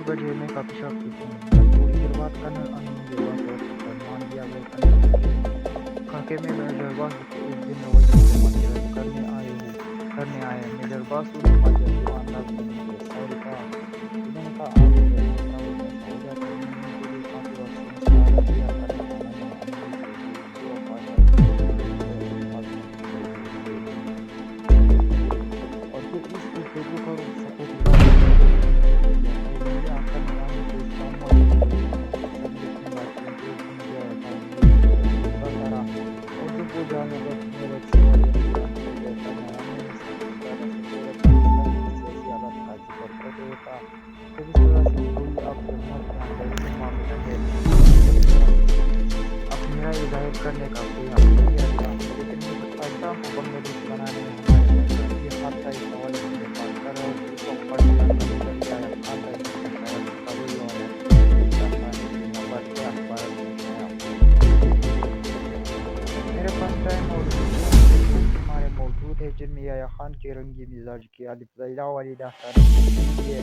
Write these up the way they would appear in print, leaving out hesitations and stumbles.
بجے میں coffee shop تھوڑی دیر بعد کرنل انمول فرمان دیا خاکے میں میجر باس کو اس دن رویے سے معذرت کرنے آئے میجر باس ان معذرت کو انداز میں نہیں لے سوری کہا انہوں نے کہا آگے چلیں ٹراول کیسا ہو جاتا ہے انہوں نے ان کے لیے کافی وقت سے انتظار کیا کرنل انمول نے انمول کو بے وفا سے خاتون کی طرف دیکھ اور پھر اس گفتگو کا رخ سفید ادارے کی طرف منتقل ہو گیا اولیا کرنل انمول کو اسلام علیکم وعلیکم السلام سب لکھنے بات کریں کہ ایک دن گیا تھا کرتا رہا اور جب وہ جانے لگا تو میرا ایک سوال یہ نگران ہو گیا کرنل انمول نے سب سے زیادہ سب سے پہلے پاکستان کی سیاسی حالت کا ذکر کرتے ہوئے کہا جب اس طرح سے کوئی آپ کے ملک کے اندر یہ معاملہ ہے تو اس طرح اپنی رائے ظاہر کرنے کا کوئی حق نہیں رہتا لیکن مجھے پاکستان کو بنگلہ دیش بنانے میں ہمارے مشرق یہ خاصہ اس حوالے سے میں بات کر رہا ہوں کہ اس وقت پاکستان کا لیڈر یا خان کا ذکر شاید قبل اور داستانی دنیا بھر کے اخبارات میں شائع ہو میرے پاس ٹائم اور دوسرے ہمارے موجود ہیں جن میں یا خان کے رنگی مزاج کی الف لیلا والی داستانیں موجود ہے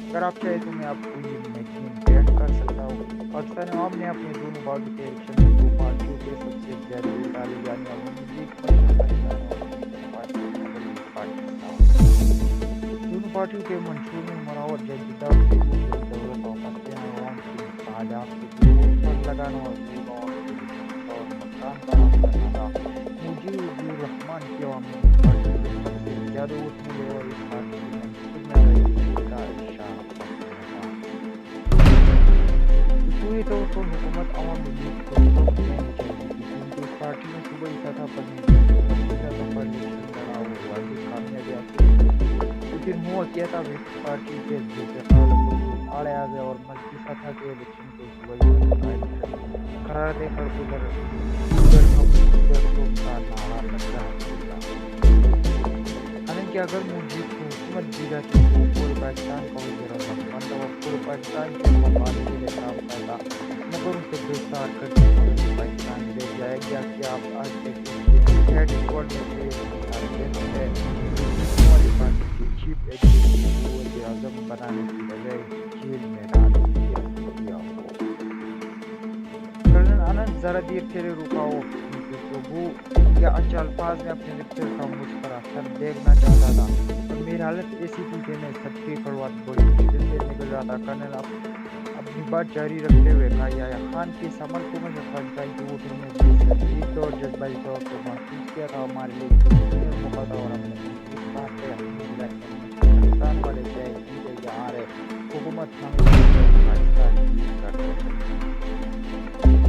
اگر آپ چاہیں تو میں آپ کو یہ میگزین بینڈ کر سکتا ہوں پاکستان عوام نے اپنے دونوں بازو کے الیکشن میں دو پارٹیوں کے سب سے زیادہ ووٹ ڈالے یعنی عوامی لیگ مشرق پاکستان اور پیپلز پارٹی نیبرنگ پاکستان دونوں پارٹیوں کے منشور میں مراوت جدیدہ سے دوسری دولت واپس لینا عوام کے مفادات کے لیے ووٹ پر لگانا اور غریب عوام کے لیے سستا اور مکان فراہم کرنا تھا مجیب الرحمان کی عوامی لیگ پارٹی کو سب سے زیادہ ووٹ ملے اور اس پارٹی کی منصوب میں رئیس کا اشارہ اصولی طور پر حکومت عوامی لیگ کو وقت دینی چاہیے تھی کیونکہ اس پارٹی نے صوبائی سطح پر نہیں مرکزی سطح پر الیکشن لڑا اور واضح کامیابی حاصل کی لیکن ہوا کیا تھا اس پارٹی کے ذوق خالق آڑے آ گئے اور مرکزی سطح کے الیکشن کو صوبائی سطح کا الیکشن قرار دے کر ادھر ہم ادھر تم کا نعرہ لگ رہا حالانکہ اگر مجید کو حکومت دی جاتی تو پورے پاکستان کا وزیر اعظم بنتا اور پورے پاکستان کے مفاد کے لیے کام کرتا مگر اسے گرفتار کر کے مغربی پاکستان لے جایا گیا کہ آپ آج تک اس کے ہیڈ کوارٹر سے کہتے ہیں والی پارٹی کے چیف ایگزیکٹو کو وزیر اعظم بنانے کی بجائے جیل میں ڈال دیا ہو کرنل اننت ذرا دیر کے لیے رکا ہو گفتگو یا اچھا الفاظ میں اپنے لیکچر کا مجھ پر اثر دیکھنا چاہتا تھا اور میری حالت ایسی تھی کہ میں سب کی کڑوات بڑی مشکل سے نکل رہا تھا کرنل اپنی بات جاری رکھتے ہوئے کہا یا خان کے عمل کو مجھے پاکستان کے ووٹروں نے بے سنجیدگی اور جذباتی طور پر محسوس کیا تھا ہمارے لیے ایک موقع تھا اور ہم نے اس بات پہ اپنی پاکستان والے چاہے جیتے یا ہارے حکومت ہمیں پاکستان کی کرتے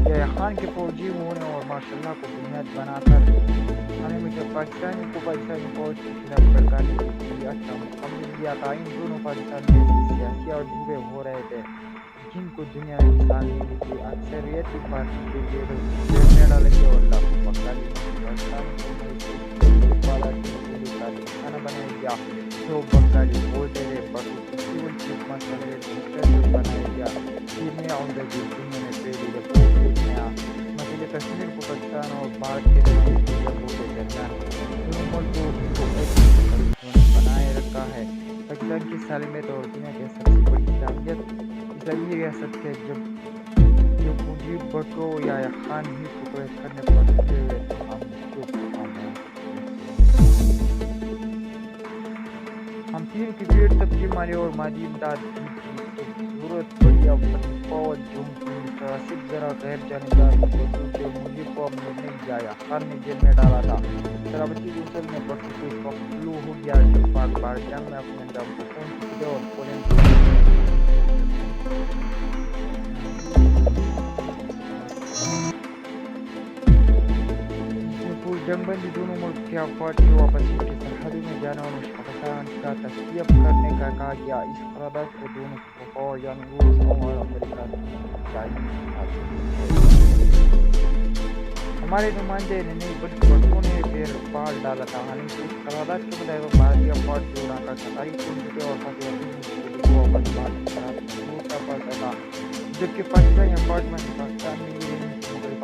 یا خان کے فوجی ہونے اور ماشاء اللہ کو بنیاد بنا کر ہمیں مجھے پاکستانی کو پاکستانی فوج کے خلاف بھڑکانے کے لیے اچھا مقام دیا تھا ان دونوں پاکستان میں سیاسی اور ڈوبے ہو رہے تھے جن کو دنیا میں مثال لینے کی اکثریتی پارٹی کے لیڈر جیل میں ڈالے گئے اور لاکھوں بنگالی پاکستان کو والا کھانا بنایا گیا جو بنگالی بولتے رہے بٹ سول چیف مسئلے بنایا گیا جن میں عمدہ دنیا میں پہلی رپورٹ دیکھنا مسئلے کشمیر کو پاکستان اور بھارت کے درمیان جنگوں کے درمیان دونوں ملکوں کو ایک بنائے رکھا ہے پاکستان کی سالمیت اور دنیا کے سب سے بڑی اسلامی ریاست کے جب مجیب بھٹو یا خان ہی ٹکڑے کرنے پڑتے ہوئے تو ہم چپ ہم پیر کی پیڑ سبزی مالی اور مادی امداد کی ضرورت پڑی اپنی فوج جو متعصب ذرا غیر جانبدار مقدم کے مجیب کو ہم نے نہیں جایا خان نے جیل میں ڈالا تھا سرابتی دوسر میں بٹو کو اس وقت فلو ہو گیا جب پاک بھارت جنگ میں اپنے اندام کو پہنچ چکے اور پولینڈ جنگ بندی دونوں ملک کے افواج کی واپسی کی سرحدوں میں جانا اور پاکستان کا تصدیق کرنے کا کہا گیا اس قرارداد کو دونوں فوج یعنی روس اور امریکہ کی تائید حاصل ہے ہمارے نمائندے نے نہیں بلکہ بٹوں نے پیر پال ڈالا تھا حالانکہ اس قرارداد کے مطابق بھارتی افواج کی اڑا کر ستائی کن چکے اور فتح کو واپس بھارت کی طرف کا پڑتا تھا جبکہ پاکستانی افواج میں پاکستان میں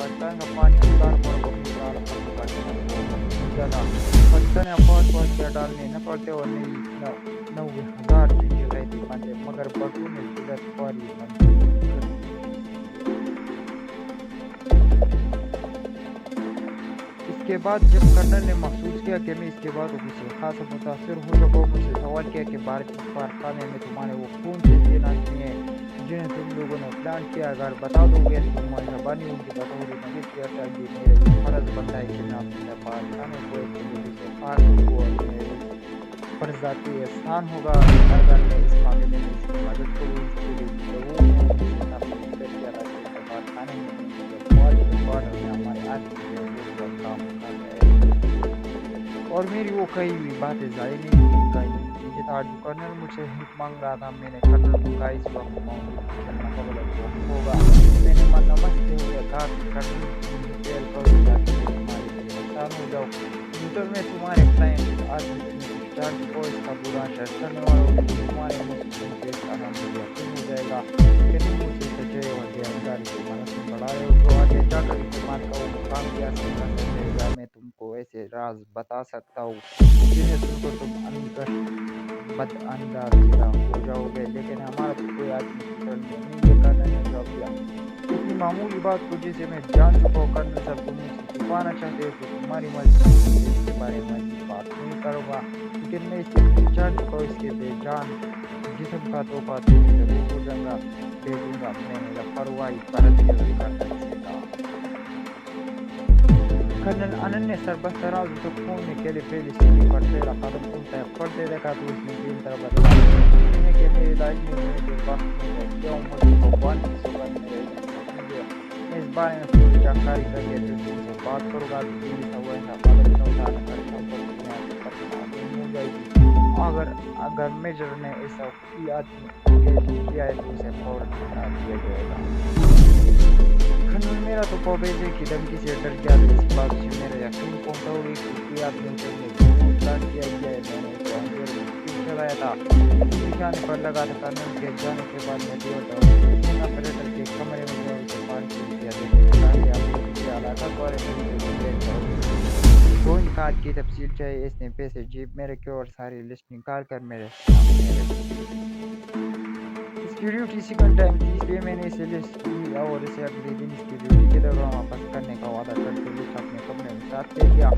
پاکستان کا پانی اتار پر بمقدار خرچ کرنا بہت زیادہ پاکستان افواج کو ہتھیار ڈالنے نہ پڑتے اور نئی 90,000 جنگی قیدی بنتے مگر بٹو نے ذلت خواری منظور کر لی اس کے بعد جب کرنل نے محسوس کیا کہ میں اس کے بعد سے خاصا متاثر ہوں تو وہ مجھ سے سوال کیا کہ بھارتی سفارتخانے میں تمہارے وہ کون سے تعینات ہیں جنہیں تم لوگوں نے پلان کیا اگر بتا دو گے تو مہربانی ہوگی بطور نمائش کیا چاہیے میرا یہ فرض بنتا ہے کہ میں اپنے سفارتخانے کو ایک طریقے سے فارغ کو اور میرے پر ذاتی احسان ہوگا اگر میں اس معاملے میں اس کی مدد کروں اس کے لیے ضرور میں مجھے اپنی فکر کیا تھا کہ سفارتخانے میں فوج کے بارڈر میں ہمارے آدمی جو کام کر رہے ہیں اور میری وہ کہی ہوئی باتیں ضائع نہیں ہوئی یہ تھا جو کرنل مجھ سے ہیلپ مانگ رہا تھا میں نے کرنل کو کہا اس وقت موجود چلنا قبل ہوگا میں نے نمستے ہوئے کہا کہ کرنل تیل کرو تاکہ تمہارے لیے آسان ہو جاؤ نیوٹر میں تمہارے کلائنٹ آدمی چارج کو اس کا برا شرط کرنے والوں کو تمہارے مسلم کے سلام میں یقین ہو جائے گا کہ تم مجھ سے سچے اور دیانتداری کی مدد سے بڑھا رہے ہو تو آگے جا کر اعتماد کا وہ مقام کیا سکتا ہے میں تم کو ایسے راز بتا سکتا ہوں جنہیں سن کر تم انگشت بد انداز ہو جاؤ گے لیکن ہمارا تو کوئی آدمی فکر نہیں یہ کرنے نے جواب دیا اتنی معمولی بات کو جسے میں جان چکا ہوں کرنے سب تم مجھ سے چھپانا چاہتے ہو تو تمہاری مرضی اس کے بارے میں بات نہیں کروں گا لیکن میں اس سے جان چکا ہوں اس کے بے جان جسم کا تحفہ تمہیں ضرور بھیجوں گا میں نے لاپرواہی برت کے ہوئے کرنل سے کہا کرنل آنند نے سر بستراز اسے کھولنے کے لیے پہلی سیڑھی پر پہلا قدم اٹھایا پڑتے دیکھا تو اس نے تین طرف بدلا سننے کے میرے علاج میں ہونے کے وقت میں کیا مجھے بھگوان کی صحبت میں میں اس بارے میں پوری جانکاری کر کے جو تم سے بات کروں گا تو تیری سوائے نہ قدم نہ اٹھانے کا شمپر دنیا کی پرسناتی ہو جائے گی اگر میجر نے ایسا کوئی آدمی انگیج کیا ہے تو اسے فوراً بتا دیا جائے گا کرنل میرا تو پوبیزے کی دھمکی سے ڈر گیا تھا اس بات سے میرا یقین پہنچا ہوئی کہ کوئی آدمی نے ضرور پلان کیا گیا ہے میں نے اسے اندھیر میں تیر چلایا تھا نشانے پر لگا تھا کرنل کے جانے کے بعد میں دیوتا ہوں آپریٹر کے کمرے میں جو اسے پانچ کیا دیکھے تاکہ آپ کے علاقات والے ڈرون کارڈ کی تفصیل چاہیے اس نے پیسے جیب میں رکھے اور ساری لسٹ نکال کر میرے سامنے رکھی اس کی ڈیوٹی سیکنڈ ٹائم تھی اس لیے میں نے اسے لسٹ کی اور اسے اگلے دن اس کی ڈیوٹی کے دوران واپس کرنے کا وعدہ کرتے ہوئے اپنے کمرے میں ساتھ لے گیا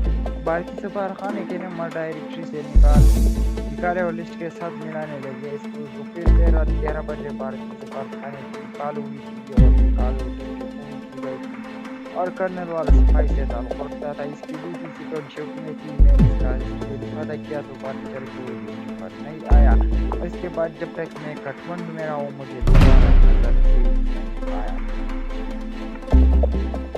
بھارتی سفارتخانے کے نمبر ڈائریکٹری سے نکالے اور لسٹ کے ساتھ ملانے لگے اس کو دوپہر دیر رات 11 بجے بھارتی سفارتخانے کی کال ہوئی تھی اور کال ہوئی تھی اور کرنل والا صفائی سے تعلق رکھتا تھا اس کی ڈیوٹی سیکنڈ شفٹ میں تھی میں اس کا استفادہ کیا تو بات چل کے ڈیوٹی پر نہیں آیا اور اس کے بعد جب تک میں کٹھمنڈ میں رہا ہوں مجھے دوبارہ نظر نہیں آیا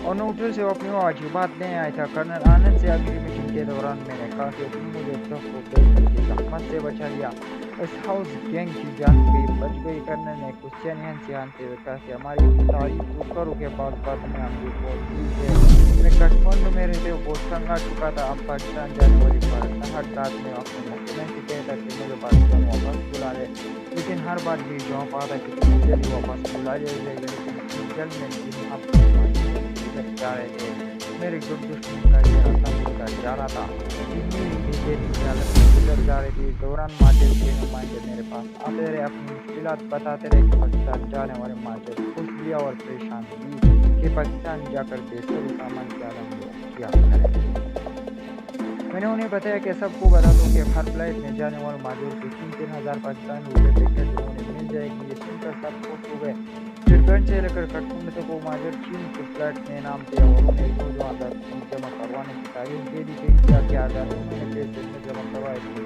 اور نوٹل سے اپنی واجب بات نہیں آیا تھا کرنل آنند سے اگلی میٹنگ کے دوران میں نے کہا کہ تم مجھے ٹرک کو بیچنے کی زحمت سے بچا لیا اس ہاؤس گینگ کی جان بچ گئی کرنل نے کچھ چینین سے آنتے ہوئے کہا کہ ہماری تعریف تو کرو کے بعد میں ہم بھی بہت چیز ہے میں کٹھمنڈ میں رہتے ہوئے بہت تنگ آ چکا تھا اب پاکستان جانے والی پر ہر رات میں اپنے محکمے سے کہتا کہ مجھے پاکستان واپس بلا لے لیکن ہر بار یہ جواب آتا کہ تمہیں جلدی واپس بلا لیا جائے گا لیکن جلد میں اب جا رہے تھے میرے گروپ دشمن کا یہ راستہ کر جا رہا تھا گزر جا رہی تھی اس دوران مہاجر کے نمائندے میرے پاس آتے رہے اپنی مشکلات بتاتے رہے کہ پاکستان جانے والے مہاجر خوش لیا اور پریشان ہوئی کہ پاکستان جا کر بیشتر سامان کے عالم کیا کریں گے میں نے انہیں بتایا کہ سب کو بتا دوں کہ ہر فلائٹ میں جانے والے مہاجر کو 3,000 پاکستانی روپے پیکج انہیں مل جائے گی یہ سن کر سب خوش ہو گئے پھر گنج سے لے کر کٹھمنڈ تک وہ مہاجر چین کے فلیٹ میں نام دیا اور انہیں 2,000 جمع کروانے کی تعریف دے دی گئی کیا کہ اگر انہوں نے پیسے میں جمع کروائے تو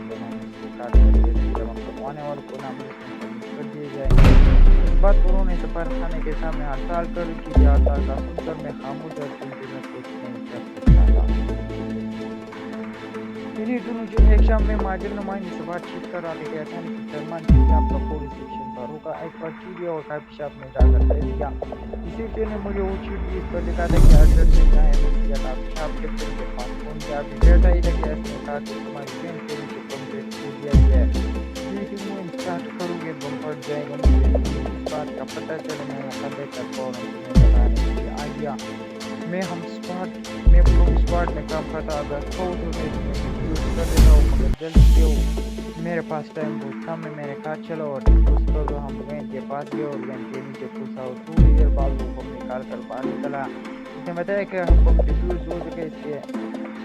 جمع کروانے والوں کو نام کر دیے جائیں گے اس بات پر انہوں نے سفارتخانے کے سامنے ہڑتال کر کی ہڑتال کا سن کر میں خاموش اور چنتے میں کچھ نہیں کر سکتا تھا انہیں دونوں جو ایک شام میں مہاجر نمائندے سے بات چیت کر رہا تھا کہ اچانک سلمان کی آپ کا پولیس سیکشن پر روکا ایک بار چیڑیا اور کا پیشاب میں جا کر بیٹھ گیا اسی کے نے مجھے وہ چیٹ بھی اس پر لکھا تھا کہ ارجن سے جائیں یا کا پیشاب کے پھر کے پاس فون کیا بھی بیٹھا ہی تھا کہ اس نے کہا کہ تمہاری بین کے نیچے کمپلیٹ کر دیا گیا ہے میٹنگ میں اسٹارٹ کرو گے بم پڑ جائے گا مجھے اس بات کا پتہ چلے میں وہاں دیکھ کر فوراً تمہیں بتانے کے لیے آ گیا میں بم اسکواڈ میں کام کرتا. اگر کہو تو میں تمہیں ڈیفیوز کر دیتا ہوں مگر جلدی سے ہو, میرے پاس ٹائم بہت کم ہے. میں نے کہا چلو اور ڈیفیوز کر دو. ہم وین کے پاس گئے اور وین کے نیچے گھسا اور تھوڑی دیر بعد وہ بم نکال کر باہر نکلا. اس نے بتایا کہ بم ڈیفیوز ہو چکے. اس کے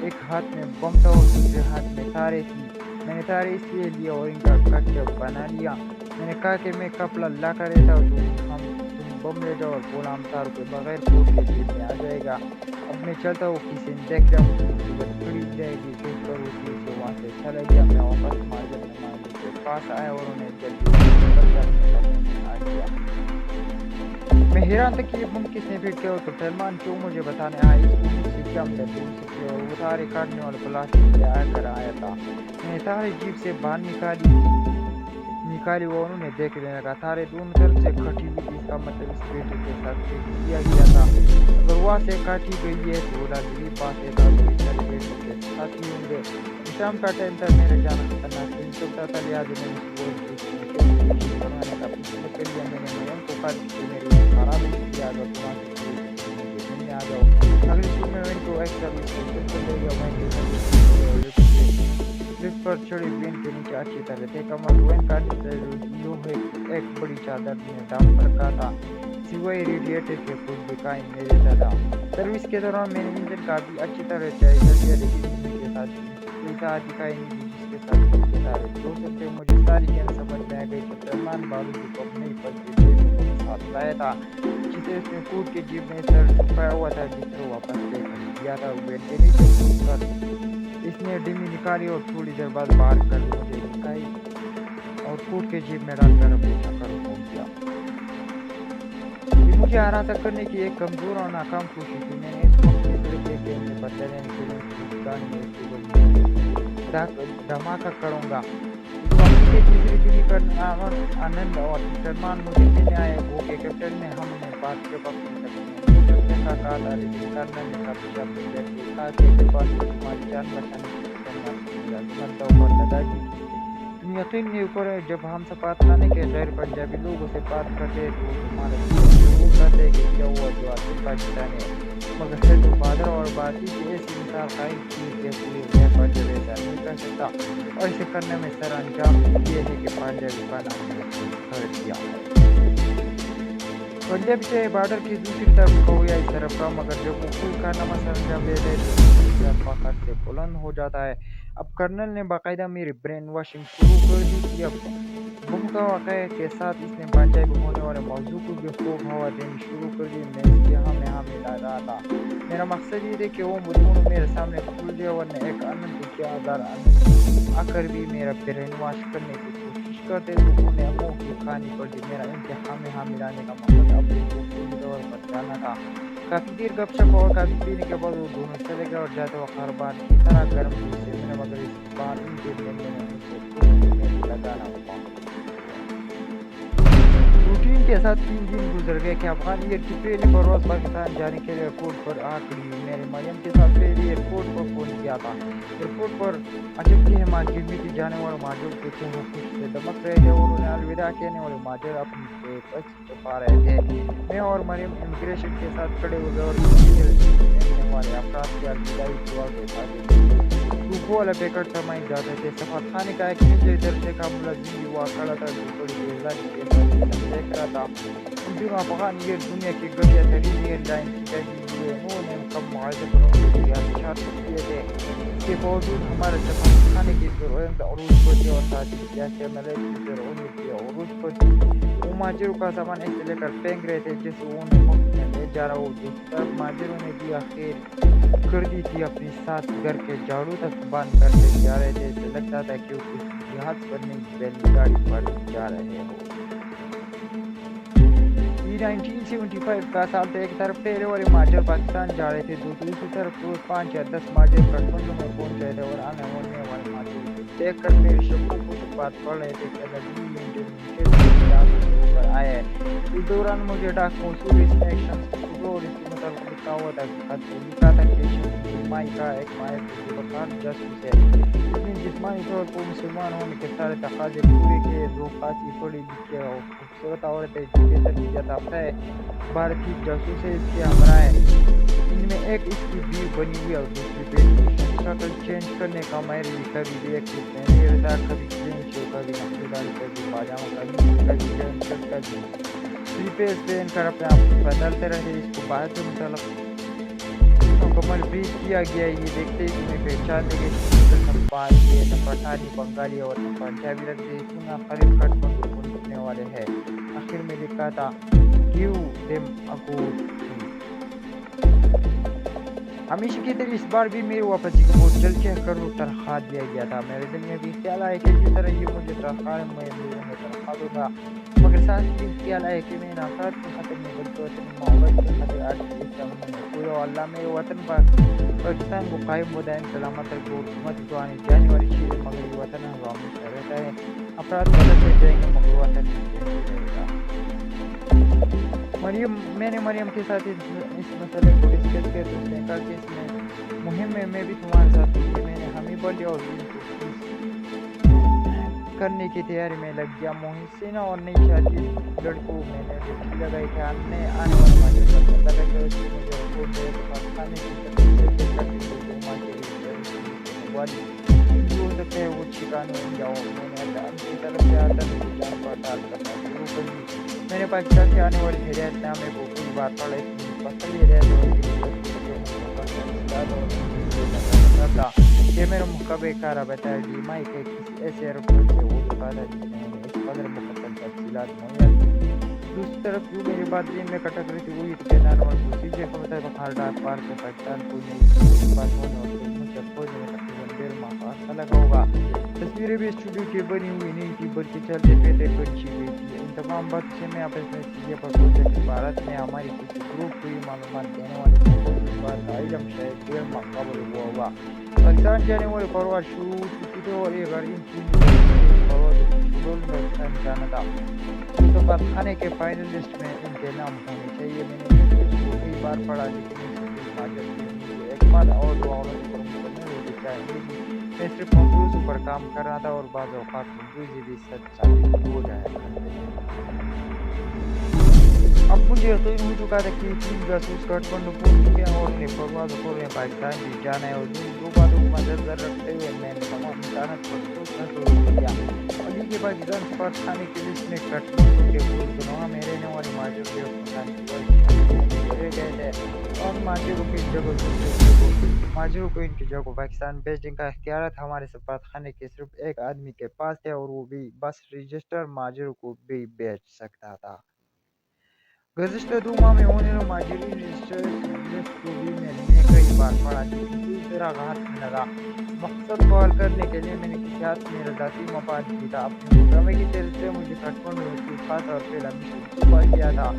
ایک ہاتھ میں بم تھا اور دوسرے ہاتھ میں تاریں تھی. میں نے تاریں اس لیے لیا اور ان کا کٹ بنا لیا. میں نے کہا کہ میں کپڑا لا کر رہتا ہوں, تم بم لے جاؤ اور بولا ہم تاروں کے بغیر کوٹ کے جیب میں آ جائے گا. اب میں چلتا ہوں, کسی نے دیکھ لیا مصیبت کھڑی جائے گی سوچ کر وہ تیر سے وہاں سے چلا گیا. میں واپس مارجن نمائندے کے پاس آیا اور انہیں جلدی سے کر کرنے آ گیا. میں حیران تھا کہ یہ بم کس نے فٹ کیا ہو. تو سلمان کیوں مجھے بتانے آیا, اس کو مجھ سے کیا مدد ہو سکتی ہے. اور وہ تارے کاٹنے والے پلاسٹک لے آ کر آیا تھا. میں نے تارے جیب سے باہر نکالی وہ انہوں نے دیکھ لینے لگا. تارے دونوں طرف سے کٹی ہوئی تھی, اس کا مطلب اس بیٹے کے ساتھ فٹ کیا گیا تھا. اگر وہاں سے کاٹی گئی ہے تو لازمی بات ہے تھا تو سارے بیٹے کے ساتھ ہی ہوں گے. شام کا ٹائم تھا, میرے جانا خطرناک نہیں چلتا تھا, لہٰذا میں نے صبح بنوانے کا فیصلہ کر لیا. میں نے مریم کو کہا کہ میرے لیے کھانا بھیج دیا, اگر تم وہاں سے مجھے ملنے آ جاؤ. اگلی صبح میں وین کو ایک سروس اسٹیشن پر لے گیا. وین کے لفٹ پر چڑھی وین کے نیچے اچھی طرح دیکھا مگر وین کا لوہے ایک بڑی چادر نے ڈھانپ رکھا تھا, سوائے ریڈیٹر کے کچھ دکھائی نہیں دیتا تھا. سروس کے دوران میں نے انجن کا بھی اچھی طرح چیک کر لیا, لیکن انجن کے ساتھ کوئی تار دکھائی نہیں دی جس کے ساتھ بم کے تارے جوڑ سکتے. مجھے ساری گیم سمجھ میں آ گئی کہ سلمان بارودی بم نہیں بلکہ بیٹے کو ساتھ لایا تھا جسے اس نے کوٹ کے جیب میں سر چھپایا ہوا تھا, جس کو واپس لے کر دیا تھا. وین کے نیچے گھس کر اس نے ڈمی نکالی اور تھوڑی دیر بعد باہر کر مجھے دکھائی اور کوٹ کے جیب میں ڈال کر پوچھا کر پہنچ گیا. یہ مجھے آراستہ کرنے کی ایک کمزور اور ناکام کوشش تھی. میں نے اس وقت فیصلے کے گیم میں بدلہ لینے کے لیے اس گاڑی میں اس کو دھماکہ کروں گا. اس وقت کے تیسری دن کرنا آنند اور سلمان مجھے ملنے آئے. وہ کہ کیپٹن نے ہم نے بات کے وقت کرنے کا کہا تھا, لیکن کرنل نے کہا کہ کے پاس تمہاری جان بچانے کی ملازمت پر لگا دی. تم یقین نہیں کرو, جب ہم سفارت خانے کے غیر پنجابی لوگوں سے بات کرتے تو تمہارے ضرور کرتے کہ کیا ہوا جو آصف پاکستان ہے, مگر ہے تو بہادر اور باتی کی ایسی مثال قائم کی کہ پورے غیر پنجابی ایسا نہیں کر سکتا. اور اسے کرنے میں سر انجام یہ ہے کہ پنجابی کا نام کر دیا. پنجاب سے بارڈر کی دوسری طرف کھویا اس طرف کا, مگر جب وہ کوئی کارنامہ سر انجام دے دے تو فخر سے بلند ہو جاتا ہے. اب کرنل نے باقاعدہ میری برین واشنگ شروع کر دی تھی. اب بم کا واقعہ کے ساتھ اس نے پنجابی ہونے والے موضوع کو بھی خوب ہوا دینی شروع کر دی. میں اس کے ہاں ملا رہا تھا. میرا مقصد یہ تھا کہ وہ دونوں میرے سامنے کھل جائے, ورنہ ایک انت کے آزار آ کر بھی میرا برین واش کرنے کی کوشش کرتے تو انہیں منہ کی کھانی پڑتی. میرا ان کے ہاں ملانے کا مقصد اپنے پوری طور پر جانا تھا. کافی دیر گپ شپ اور کافی پینے کے بعد وہ دونوں چلے گئے اور جاتے وقت ہر بار کی طرح گرم دودھ سے میں, مگر اس بار ان کے ملنے میں مجھے کچھ لگانا ہوا. روٹین کے ساتھ 3 دن گزر گئے کہ افغان ایئر کی پہلی پرواز پاکستان جانے کے لیے ایئرپورٹ پر آ کھڑی ہوئی. میرے مریم کے ساتھ پہلی ایئرپورٹ پر پہنچ گیا تھا. ایئرپورٹ پر اچھے کے ماجد جانے والے ماجد کے چہرے خوشی سے دمک رہے تھے اور انہیں الوداع کہنے والے ماجد اپنی بیگ چھپا رہے تھے. میں اور مریم امیگریشن کے ساتھ کھڑے ہو گئے اور ملنے والے افراد کی الوداعی دعا کے ساتھ روپو والا پیکٹ سمائے جاتے تھے. سفارت خانے کا ایک نیچے درجے کا ملازم بھی وہاں کھڑا تھا جو بڑی بیزاری کے ساتھ دیکھ رہا تھا. ان دنوں افغان ایئر دنیا کی گھٹیا ترین ایئر لائن کی جگہ ہوئے. انہوں نے کم معاہدے پر ان کے لیے اشارت کیے تھے. اس کے باوجود ہمارے سفارت خانے کی سرعت عروج پر تھی اور ساتھ ہی جیسے ملیشیا کی سرعت کی عروج پر تھی. وہ ماجروں کا سامان ایسے لے کر پھینک رہے تھے جیسے وہ انہیں مفت میں لے جا رہا ہو. دوسری طرف ماجروں نے بھی آخر کر دی تھی, اپنی ساتھ گھر کے جھاڑو تک باندھ کر لے جا رہے تھے. اسے لگتا تھا کہ وہ کسی جہاز پر نہیں بیل گاڑی پر جا رہے ہو. 1975 کا سال تھا. ایک طرف پہلے والے ماجر پاکستان جا رہے تھے, دوسری طرف روز 5 یا 10 ماجر کٹھمنڈو میں پہنچ رہے تھے اور آنے ہونے والے ماجروں کو دیکھ کر میرے شکوں کو بات پڑ رہے تھے کہ آیا ہے. اس دوران مجھے ڈاک موصول اس میں ایکشن اور اس کے مطابق لکھا ہوا تھا کہ مائی کا ایک ماہر بکار جاسوس ہے. اس نے جسمانی طور پر مسلمان ہونے کے سارے تقاضے پورے کیے. 2 خاصی پڑھی لکھی اور خوبصورت عورتیں جن کے ساتھ یافتہ ہے بھارتی جاسوس ہے اس کے ہمراہ ہے. ان میں ایک اس کی بیوی بنی ہوئی اور دوسری بیٹی. شکل چینج کرنے کا ماہر بھی کبھی ایک سوٹ پہنے رہتا ہے, کبھی کلین شو, کبھی نقلی داری, کبھی پاجامہ, کبھی جین شرٹ, کبھی سلیپرز پہن کر اپنے آپ کو بدلتے رہتے. اس کو بات سے متعلق مکمل بریف کیا گیا ہے. یہ دیکھتے ہی تمہیں پہچان دے گے نہ پہاڑی ہے, نہ پٹھانی, بنگالی اور نہ پنجابی لگتے. سنا خالد کٹمنڈو پہنچنے والے ہیں. آخر میں لکھا تھا گیو دیم اگوڈ ٹری. ہمیشہ کی طرح اس بار بھی میری واپسی کو بہت جلد چیک کر تنخواہ دیا گیا تھا. میرے دل میں بھی خیال آیا کہ جس طرح یہ مجھے تنخواہ میں تنخواہ دوں گا, مگر ساتھ ہی خیال آیا کہ میں نفرت کی خاطر نہیں بلکہ وطن محبت کی خاطر آج اللہ میرے وطن پر پاکستان کو قائم و دائم سلامت رکھے. اور حکومت جو آنے جانے والی چیز مگر یہ وطن ہمیشہ رہتا ہے. افراد بدلتے جائیں گے مگر وطن رہے گا. میں نے مریم کے ساتھ اس مسئلے کو ڈسکس کیا تو اس نے کہا کہ اس میں مہم میں بھی تمہارے ساتھ ہوں. میں نے ہمیں بولی اور کرنے کی تیاری میں لگ گیا. محسنہ اور نئی شادی لڑکوں میں نے ڈیوٹی لگائی کہ آنے والے ماجر پر پتہ لگے. اس نے مجھے رپورٹ دے تو خانے کی تفصیل سے کرنے کے لیے ماں کے لیے والی جو سکتے ہیں وہ ٹھکانے جاؤ. میں نے ان کی طرف سے آتا میری جان پڑتال کرنا شروع کر دی. میں نے پاکستان سے آنے والی ہدایت نامے کو کئی بار پڑھا. اس میں فصل تھا کہ میرا مقابل کارا بتایا ڈیمائی کے کسی ایسے ایئرپورٹ سے وہ دکھاتا جس میں انہیں اس قدر مفصل تفصیلات مہیا تھی. دوسری طرف جو میری بات دین میں کٹک رہی تھی وہی کہ نارمل پروسیجر کا مطابق ہر ڈاک پار سے پاکستان کو نئی بات ہونے اور مجھے پہنچنے میں تقریباً 1.5 ماہ کا عرصہ لگا ہوگا. تصویریں بھی اسٹوڈیو کی بنی ہوئی نہیں تھی بلکہ چلتے پھرتے بنچی ہوئی تھی. ان تمام باتوں سے میں آپ اس نتیجے پر پہنچا کہ بھارت میں ہماری کسی گروپ کو یہ معلومات دینے والے کو اس بات کا علم شاید 1.5 ماہ قبل ہوا ہوگا. پاکستان جانے والے پرواز شروع ہو چکی تھی اور ایک ان کی پرواز جانا تھا. تو خانے کے فائنل لسٹ میں ان کے نام ہونے چاہیے. میں نے اس کو کئی بار پڑھا لیکن ایک بات اور دو عورتوں پر مکمل ہو چاہیے. میں صرف کمپیوٹر پر کام کر رہا تھا اور بعض اوقات کمپیوٹر بھی سچ ثابت ہو جایا کرتے ہیں. اب مجھے یقین ہو چکا تھا کہ تین جاسوس کٹمنڈو پہنچ چکے ہیں اور انہیں پرواز کو پاکستان بھی جانا ہے. اور دو باتوں کو مدنظر رکھتے ہوئے میں نے تمام امکانات پر سوچنا شروع کیا. ابھی کے پاکستان سفارت خانے کی لسٹ میں کٹمنڈو کے گردنوا میں رہنے والے مہاجروں کے حکمران رہ گئے تھے اور مہاجروں کو ان کی جگہ پاکستان بھیجنے کا اختیارات ہمارے سفارت خانے کے صرف ایک آدمی کے پاس تھے اور وہ بھی بس رجسٹر مہاجروں کو بھی بھیج سکتا تھا. گزشتہ 2 ماہ میں ہونے والے مہاجرین لسٹ کو بھی میں نے کئی بار پڑھا لیکن کوئی طرح ہاتھ میں لگا. مقصد کو حل کرنے کے لیے میں نے کسی ہاتھ میں ذاتی مفاد کی تھا. اپنے محکمے کی طرف سے مجھے کٹمنڈو میں خاص اور پہلا مشن صبح کیا تھا.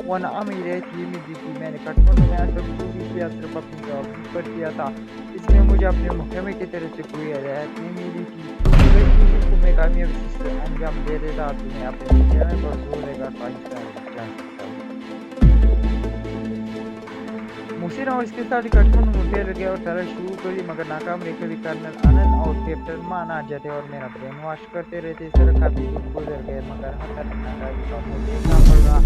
وہ نامی رہت یہ ملی تھی. میں نے کٹمنڈو میں آج تک جو بھی کیا صرف اپنی جواب پر کیا تھا. اس میں مجھے اپنے محکمے کی طرف سے کوئی ہدایت نہیں ملی تھی. اگر کسی کو میں کامیابی سے انجام دے دیتا تو میں اپنے محکمے پر زور دے کر پاکستان جا سکتا ہوں. محسن اور اس کے ساتھ کٹمنڈو میں پھیل گئے اور تلاش شروع کری مگر ناکام رہے. کبھی کرنل آنند اور کیپٹن مان آ جاتے اور میرا برین واش کرتے رہتے. اس طرح کافی دن گزر گئے مگر حقیقت ناکامی کا منہ دیکھنا پڑ رہا.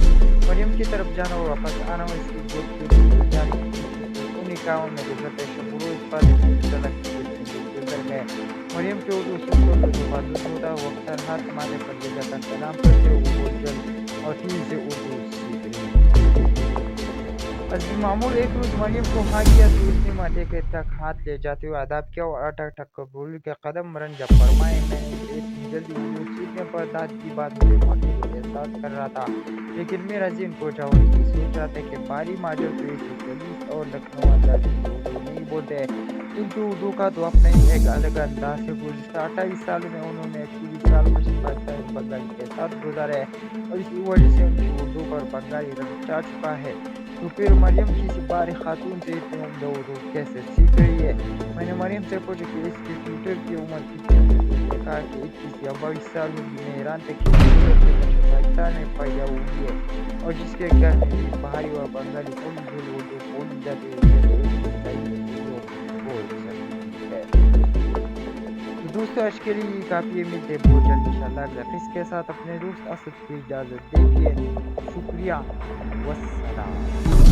مریم کی طرف جانا اور واپس آنا اور اس کی گود کے جانے انہیں کاموں میں گزرتے شب روز پر گزر گئے. مریم کے اردو سن کر جو بات ہوتا وقت ہاتھ ماتھے پر لے جاتا سلام کرتے وہ بہت جلد اور تیز سے اردو سیکھ رہی. معمول ایک روز مریم کو ہاں کیا تو اس نے ماتھے کے تک ہاتھ لے جاتے ہوئے آداب کیا اور اٹک ٹک قبول کے قدم رنجا فرمائے. میں نے اتنی جلدی اردو سیکھنے پر داد کی بات مجھے موٹی احساس کر رہا تھا لیکن میرا ذہن پہنچا اور یہ سوچ رہا تھا کہ باری ماجر تو ایسی سلیس اور لکھنؤ انداز کی اردو نہیں بولتے. ان کی اردو کا تو اپنا ہی ایک الگ انداز ہے. گزشتہ 28 سالوں میں انہوں نے 24 سال مشرق پاکستان بنگالی کے ساتھ گزارے اور اسی وجہ سے ان کی اردو پر بنگالی رنگ چڑھ چکا ہے. تو پھر مریم کسی باری خاتون سے اتنی عمدہ اردو کیسے سیکھ رہی ہے. میں نے مریم سے پوچھا کہ اس کے ٹیوٹر کی عمر کتنی ہے. اس نے کہا کہ 21 یا 22 سال ہوگی. میں حیران تھا کہ پاکستان میں پیدا ہوئی ہے اور جس کے گھر میں بھی بہاری اور بنگالی پولی اردو بولی جاتی ہے. تو دوستو آج کے لیے کافی ملتے بہت جلد انشاءاللہ اگلا قسط کے ساتھ. اپنے دوست اسد کی اجازت دیجیے. شکریہ والسلام.